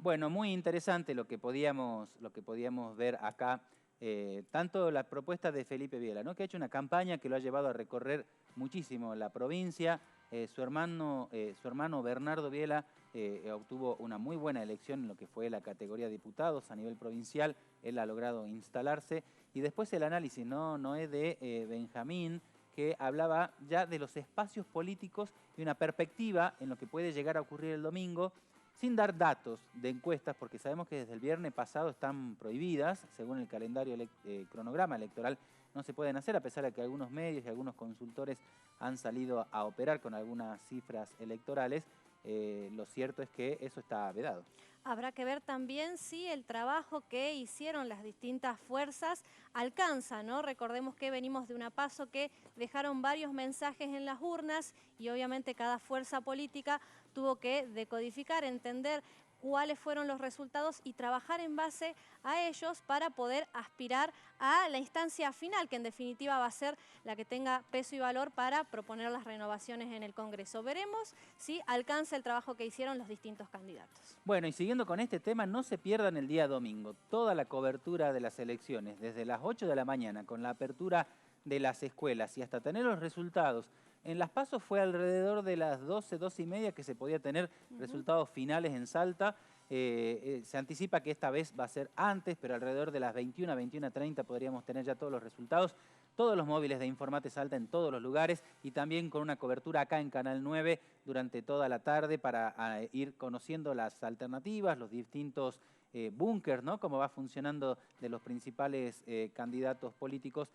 Bueno, muy interesante lo que podíamos ver acá, tanto la propuesta de Felipe Biela, ¿no? Que ha hecho una campaña que lo ha llevado a recorrer muchísimo la provincia. Su hermano Bernardo Biela obtuvo una muy buena elección en lo que fue la categoría de diputados a nivel provincial. Él ha logrado instalarse. Y después el análisis, ¿no? Noé de Benjamín, que hablaba ya de los espacios políticos y una perspectiva en lo que puede llegar a ocurrir el domingo, sin dar datos de encuestas, porque sabemos que desde el viernes pasado están prohibidas, según el calendario cronograma electoral, no se pueden hacer, a pesar de que algunos medios y algunos consultores han salido a operar con algunas cifras electorales. Lo cierto es que eso está vedado. Habrá que ver también si el trabajo que hicieron las distintas fuerzas alcanza, ¿no? Recordemos que venimos de una PASO que dejaron varios mensajes en las urnas y obviamente cada fuerza política tuvo que decodificar, entender cuáles fueron los resultados y trabajar en base a ellos para poder aspirar a la instancia final, que en definitiva va a ser la que tenga peso y valor para proponer las renovaciones en el Congreso. Veremos si alcanza el trabajo que hicieron los distintos candidatos. Bueno, y siguiendo con este tema, no se pierdan el día domingo toda la cobertura de las elecciones, desde las 8 de la mañana, con la apertura de las escuelas y hasta tener los resultados. En las PASO fue alrededor de las 12, 12 y media que se podía tener resultados finales en Salta. Se anticipa que esta vez va a ser antes, pero alrededor de las 21, 21:30 podríamos tener ya todos los resultados. Todos los móviles de Informate Salta en todos los lugares y también con una cobertura acá en Canal 9 durante toda la tarde para ir conociendo las alternativas, los distintos búnkers, ¿no? Cómo va funcionando de los principales candidatos políticos,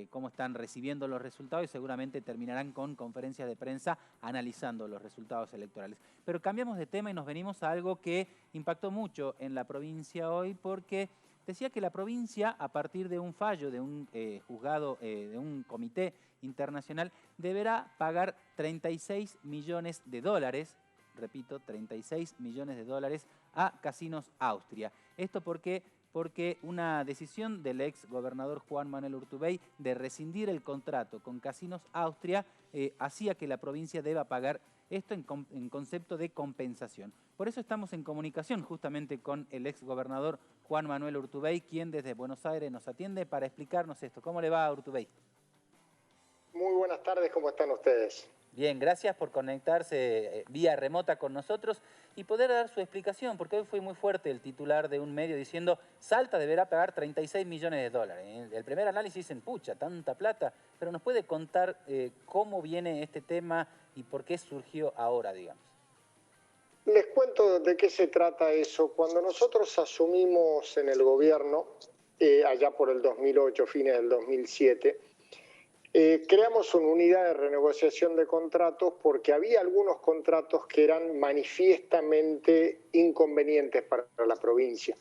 cómo están recibiendo los resultados y seguramente terminarán con conferencias de prensa analizando los resultados electorales. Pero cambiamos de tema y nos venimos a algo que impactó mucho en la provincia hoy porque decía que la provincia, a partir de un fallo de un juzgado, de un comité internacional, deberá pagar 36 millones de dólares, repito, 36 millones de dólares a Casinos Austria. ¿Esto por qué? Porque una decisión del ex gobernador Juan Manuel Urtubey de rescindir el contrato con Casinos Austria hacía que la provincia deba pagar esto en concepto de compensación. Por eso estamos en comunicación justamente con el ex gobernador Juan Manuel Urtubey, quien desde Buenos Aires nos atiende para explicarnos esto. ¿Cómo le va, Urtubey? Muy buenas tardes, ¿cómo están ustedes? Bien, gracias por conectarse vía remota con nosotros y poder dar su explicación, porque hoy fue muy fuerte el titular de un medio diciendo Salta deberá pagar 36 millones de dólares. El primer análisis dicen, pucha, tanta plata, pero ¿nos puede contar cómo viene este tema y por qué surgió ahora, digamos? Les cuento de qué se trata eso. Cuando nosotros asumimos en el gobierno, allá por el 2008, fines del 2007, creamos una unidad de renegociación de contratos porque había algunos contratos que eran manifiestamente inconvenientes para la provincia.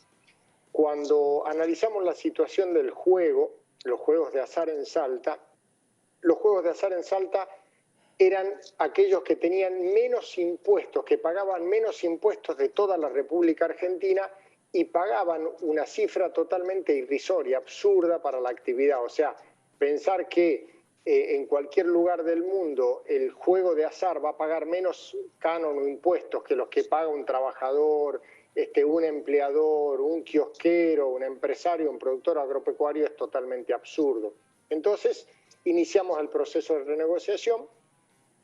Cuando analizamos la situación del juego, los juegos de azar en Salta, eran aquellos que tenían menos impuestos, que pagaban menos impuestos de toda la República Argentina y pagaban una cifra totalmente irrisoria, absurda para la actividad. O sea, pensar que en cualquier lugar del mundo el juego de azar va a pagar menos canon o impuestos que los que paga un trabajador, un empleador, un kiosquero, un empresario, un productor agropecuario es totalmente absurdo. Entonces, iniciamos el proceso de renegociación,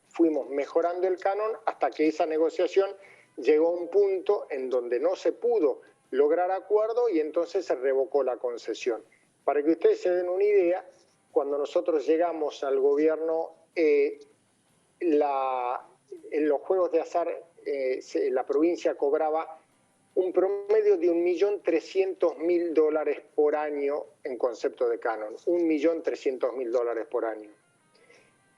fuimos mejorando el canon hasta que esa negociación llegó a un punto en donde no se pudo lograr acuerdo y entonces se revocó la concesión. Para que ustedes se den una idea, cuando nosotros llegamos al gobierno, en los juegos de azar la provincia cobraba un promedio de 1.300.000 dólares por año en concepto de canon, 1.300.000 dólares por año.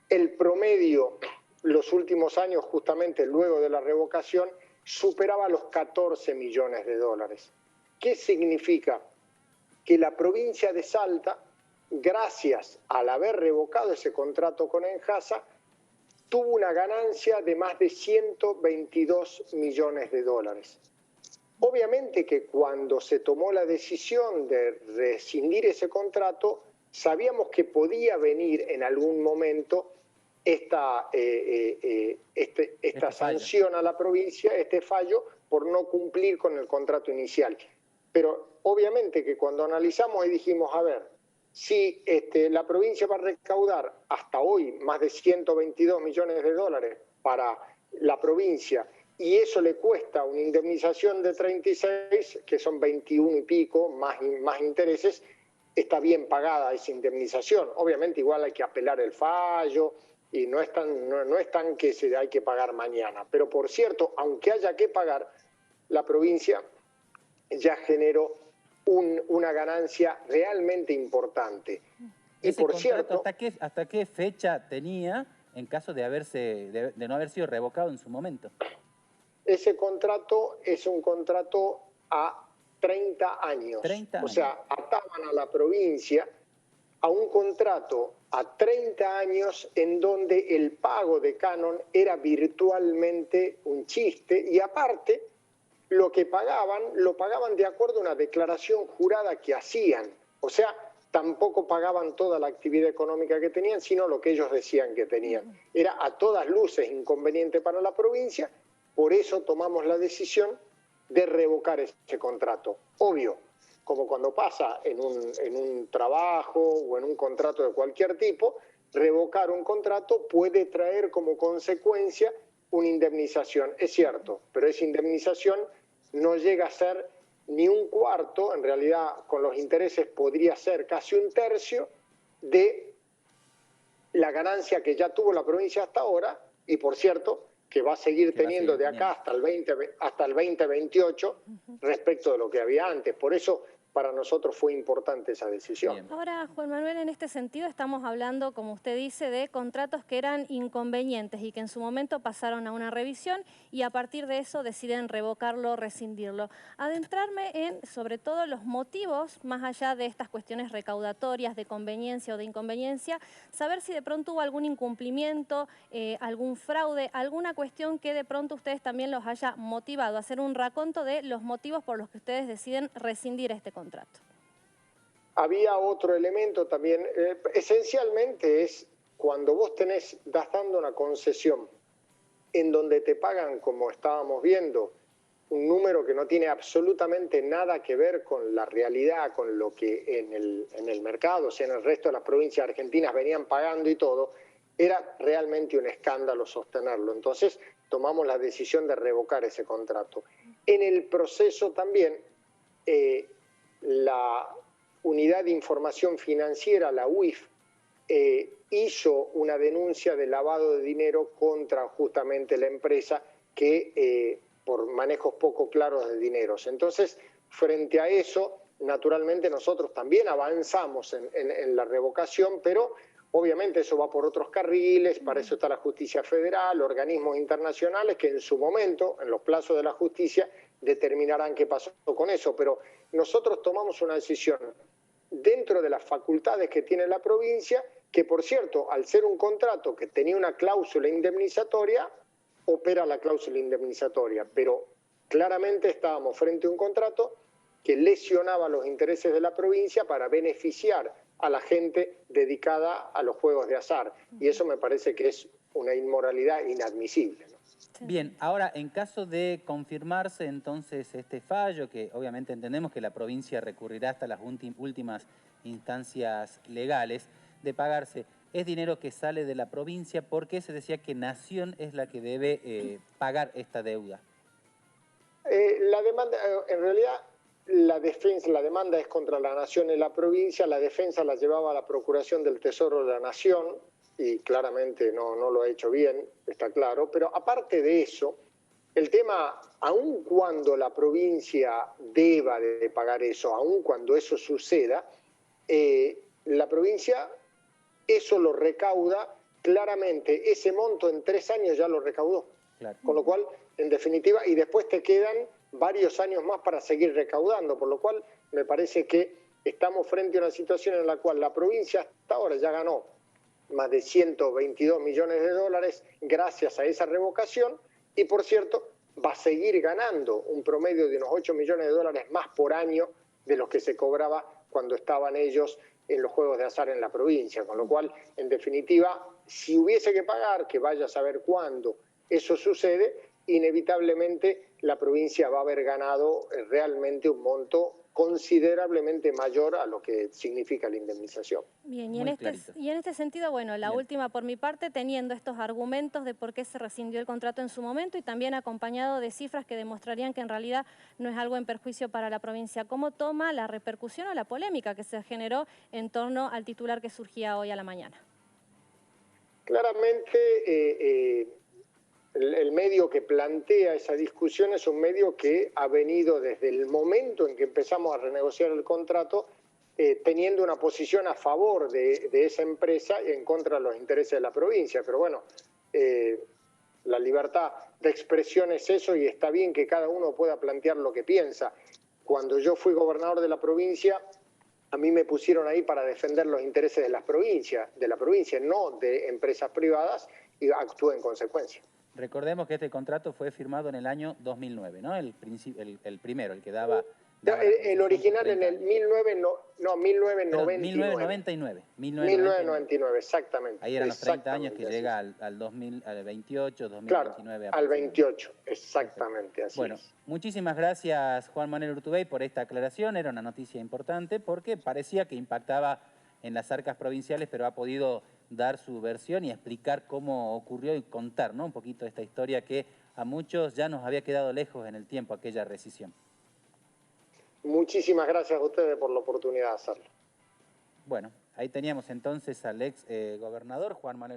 El promedio, los últimos años, justamente luego de la revocación, superaba los 14 millones de dólares. ¿Qué significa? Que la provincia de Salta, gracias al haber revocado ese contrato con Enjasa, tuvo una ganancia de más de 122 millones de dólares. Obviamente que cuando se tomó la decisión de rescindir ese contrato, sabíamos que podía venir en algún momento esta sanción a la provincia, este fallo, por no cumplir con el contrato inicial. Pero obviamente que cuando analizamos y dijimos, a ver, si la provincia va a recaudar hasta hoy más de 122 millones de dólares para la provincia y eso le cuesta una indemnización de 36, que son 21 y pico, más intereses, está bien pagada esa indemnización. Obviamente igual hay que apelar el fallo y no es tan que se hay que pagar mañana. Pero por cierto, aunque haya que pagar, la provincia ya generó una ganancia realmente importante. Y por cierto, ¿hasta qué fecha tenía en caso de no haber sido revocado en su momento? Ese contrato es un contrato a 30 años. 30 años. O sea, ataban a la provincia a un contrato a 30 años en donde el pago de canon era virtualmente un chiste y aparte lo que pagaban, lo pagaban de acuerdo a una declaración jurada que hacían. O sea, tampoco pagaban toda la actividad económica que tenían, sino lo que ellos decían que tenían. Era a todas luces inconveniente para la provincia, por eso tomamos la decisión de revocar ese contrato. Obvio, como cuando pasa en un trabajo o en un contrato de cualquier tipo, revocar un contrato puede traer como consecuencia una indemnización. Es cierto, pero esa indemnización no llega a ser ni un cuarto, en realidad con los intereses podría ser casi un tercio de la ganancia que ya tuvo la provincia hasta ahora y por cierto que va a seguir teniendo de acá hasta el 2028 respecto de lo que había antes. Por eso para nosotros fue importante esa decisión. Bien. Ahora, Juan Manuel, en este sentido estamos hablando, como usted dice, de contratos que eran inconvenientes y que en su momento pasaron a una revisión y a partir de eso deciden revocarlo, rescindirlo. Adentrarme en, sobre todo, los motivos, más allá de estas cuestiones recaudatorias, de conveniencia o de inconveniencia, saber si de pronto hubo algún incumplimiento, algún fraude, alguna cuestión que de pronto ustedes también los haya motivado a hacer un raconto de los motivos por los que ustedes deciden rescindir este contrato. Había otro elemento también, esencialmente es cuando vos estás dando una concesión en donde te pagan, como estábamos viendo, un número que no tiene absolutamente nada que ver con la realidad, con lo que en el mercado, o sea, en el resto de las provincias argentinas venían pagando y todo, era realmente un escándalo sostenerlo. Entonces tomamos la decisión de revocar ese contrato. En el proceso también, la Unidad de Información Financiera, la UIF, hizo una denuncia de lavado de dinero contra justamente la empresa que por manejos poco claros de dineros. Entonces, frente a eso, naturalmente nosotros también avanzamos en la revocación, pero obviamente eso va por otros carriles, para eso está la Justicia Federal, organismos internacionales que en su momento, en los plazos de la justicia, determinarán qué pasó con eso. Pero nosotros tomamos una decisión dentro de las facultades que tiene la provincia, que por cierto, al ser un contrato que tenía una cláusula indemnizatoria, opera la cláusula indemnizatoria, pero claramente estábamos frente a un contrato que lesionaba los intereses de la provincia para beneficiar a la gente dedicada a los juegos de azar. Y eso me parece que es una inmoralidad inadmisible, ¿no? Bien, ahora, en caso de confirmarse entonces este fallo, que obviamente entendemos que la provincia recurrirá hasta las últimas instancias legales, de pagarse, ¿es dinero que sale de la provincia? Porque se decía que Nación es la que debe pagar esta deuda. La demanda, en realidad, la demanda es contra la Nación y la provincia, la defensa la llevaba a la Procuración del Tesoro de la Nación, y claramente no lo ha hecho bien, está claro, pero aparte de eso, el tema, aun cuando la provincia deba de pagar eso, aun cuando eso suceda, la provincia eso lo recauda claramente, ese monto en 3 años ya lo recaudó, claro. Con lo cual, en definitiva, y después te quedan varios años más para seguir recaudando, por lo cual me parece que estamos frente a una situación en la cual la provincia hasta ahora ya ganó más de 122 millones de dólares gracias a esa revocación y, por cierto, va a seguir ganando un promedio de unos 8 millones de dólares más por año de los que se cobraba cuando estaban ellos en los juegos de azar en la provincia, con lo cual, en definitiva, Si hubiese que pagar, que vaya a saber cuándo eso sucede, inevitablemente la provincia va a haber ganado realmente un monto considerablemente mayor a lo que significa la indemnización. Bien, y en este sentido, bueno, la última por mi parte, teniendo estos argumentos de por qué se rescindió el contrato en su momento y también acompañado de cifras que demostrarían que en realidad no es algo en perjuicio para la provincia. ¿Cómo toma la repercusión o la polémica que se generó en torno al titular que surgía hoy a la mañana? Claramente, el medio que plantea esa discusión es un medio que ha venido desde el momento en que empezamos a renegociar el contrato, teniendo una posición a favor de esa empresa y en contra de los intereses de la provincia. Pero bueno, la libertad de expresión es eso y está bien que cada uno pueda plantear lo que piensa. Cuando yo fui gobernador de la provincia, a mí me pusieron ahí para defender los intereses de la provincia, no de empresas privadas, y actué en consecuencia. Recordemos que este contrato fue firmado en el año 2009, ¿no? El primero, el que daba... el original en el 1999. 1999, exactamente. Ahí eran los 30 años que llega al 2028, 2029. Claro, al 28, exactamente, así bueno, es. Muchísimas gracias Juan Manuel Urtubey por esta aclaración, era una noticia importante porque parecía que impactaba en las arcas provinciales, pero ha podido dar su versión y explicar cómo ocurrió y contar, ¿no? Un poquito esta historia que a muchos ya nos había quedado lejos en el tiempo, aquella rescisión. Muchísimas gracias a ustedes por la oportunidad de hacerlo. Bueno, ahí teníamos entonces al ex gobernador Juan Manuel